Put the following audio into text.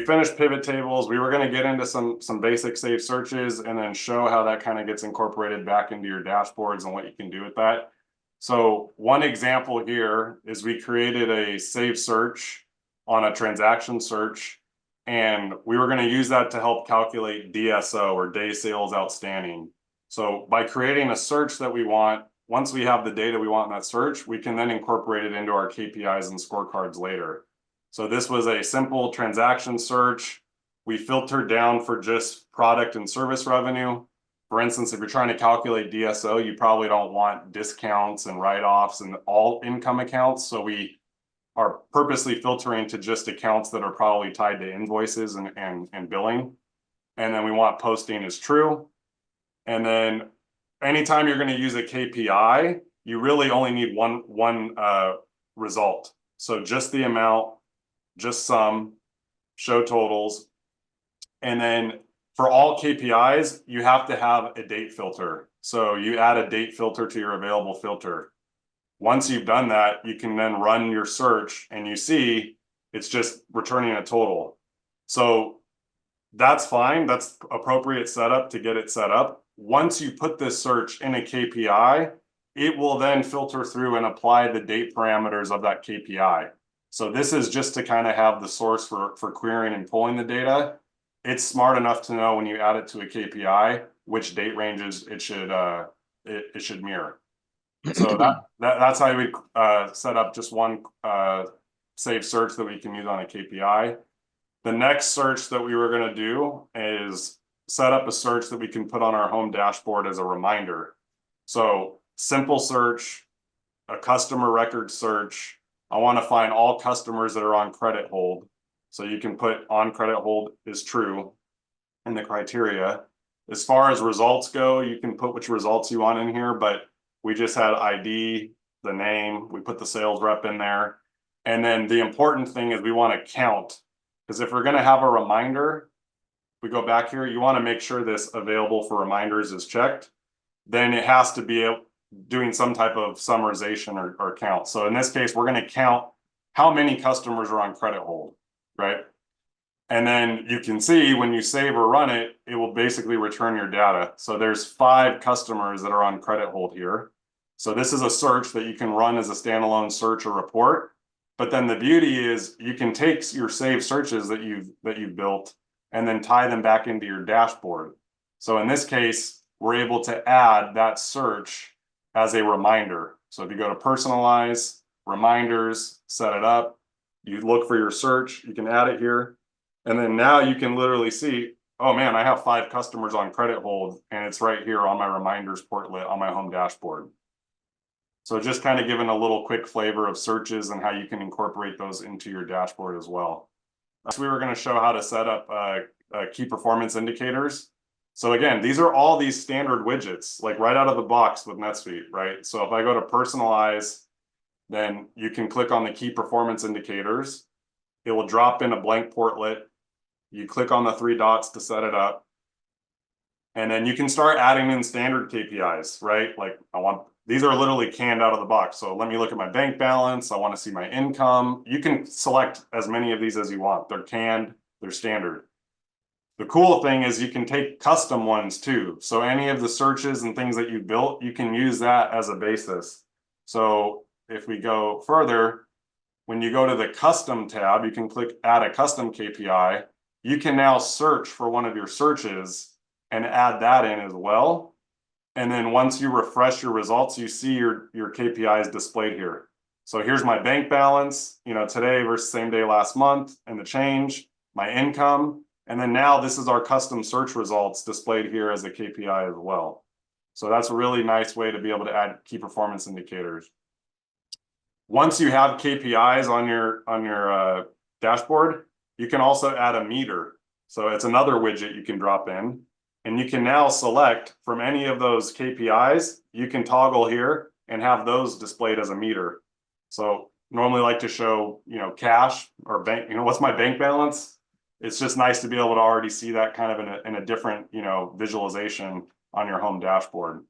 we finished pivot tables. We were going to get into some basic safe searches and then show how that kind of gets incorporated back into your dashboards and what you can do with that. So one example here is we created a save search on a transaction search, and we were going to use that to help calculate DSO, or day sales outstanding. So by creating a search that we want, once we have the data we want in that search, we can then incorporate it into our KPIs and scorecards later. So this was a simple transaction search. We filtered down for just product and service revenue. For instance, if you're trying to calculate DSO, you probably don't want discounts and write-offs and all income accounts. So we are purposely filtering to just accounts that are probably tied to invoices and billing. And then we want posting as true. And then anytime you're going to use a KPI, you really only need one result. So just the amount, just sum, show totals. And then for all KPIs, you have to have a date filter. So you add a date filter to your available filter. Once you've done that, you can then run your search and you see it's just returning a total. So that's fine. That's appropriate setup to get it set up. Once you put this search in a KPI, it will then filter through and apply the date parameters of that KPI. So this is just to kind of have the source for querying and pulling the data. It's smart enough to know when you add it to a KPI, which date ranges it should mirror. So that's how you would set up just one save search that we can use on a KPI. The next search that we were going to do is set up a search that we can put on our home dashboard as a reminder. So simple search, a customer record search. I want to find all customers that are on credit hold. So you can put on credit hold is true in the criteria. As far as results go, you can put which results you want in here, but we just had ID, the name, we put the sales rep in there. And then the important thing is we want to count, because if we're going to have a reminder, we go back here, you want to make sure this available for reminders is checked. Then it has to be doing some type of summarization or count. So in this case, we're going to count how many customers are on credit hold, right? And then you can see when you save or run it, it will basically return your data. So there's 5 customers that are on credit hold here. So this is a search that you can run as a standalone search or report. But then the beauty is you can take your saved searches that you've built and then tie them back into your dashboard. So in this case, we're able to add that search as a reminder. So if you go to personalize, reminders, set it up, you look for your search, you can add it here. And then now you can literally see, oh man, I have 5 customers on credit hold, and it's right here on my reminders portlet on my home dashboard. So just kind of giving a little quick flavor of searches and how you can incorporate those into your dashboard as well. So we were going to show how to set up key performance indicators. So again, these are all these standard widgets, like right out of the box with NetSuite, right? So if I go to personalize, then you can click on the key performance indicators. It will drop in a blank portlet. You click on the 3 dots to set it up. And then you can start adding in standard KPIs, right? Like these are literally canned out of the box. So let me look at my bank balance. I want to see my income. You can select as many of these as you want. They're canned, they're standard. The cool thing is you can take custom ones too. So any of the searches and things that you built, you can use that as a basis. So if we go further, when you go to the custom tab, you can click add a custom KPI. You can now search for one of your searches and add that in as well. And then once you refresh your results, you see your KPIs displayed here. So here's my bank balance, today versus same day last month and the change, my income. And then now this is our custom search results displayed here as a KPI as well. So that's a really nice way to be able to add key performance indicators. Once you have KPIs on your dashboard, you can also add a meter. So it's another widget you can drop in, and you can now select from any of those KPIs. You can toggle here and have those displayed as a meter. So normally like to show, cash or bank, what's my bank balance? It's just nice to be able to already see that kind of in a different, visualization on your home dashboard.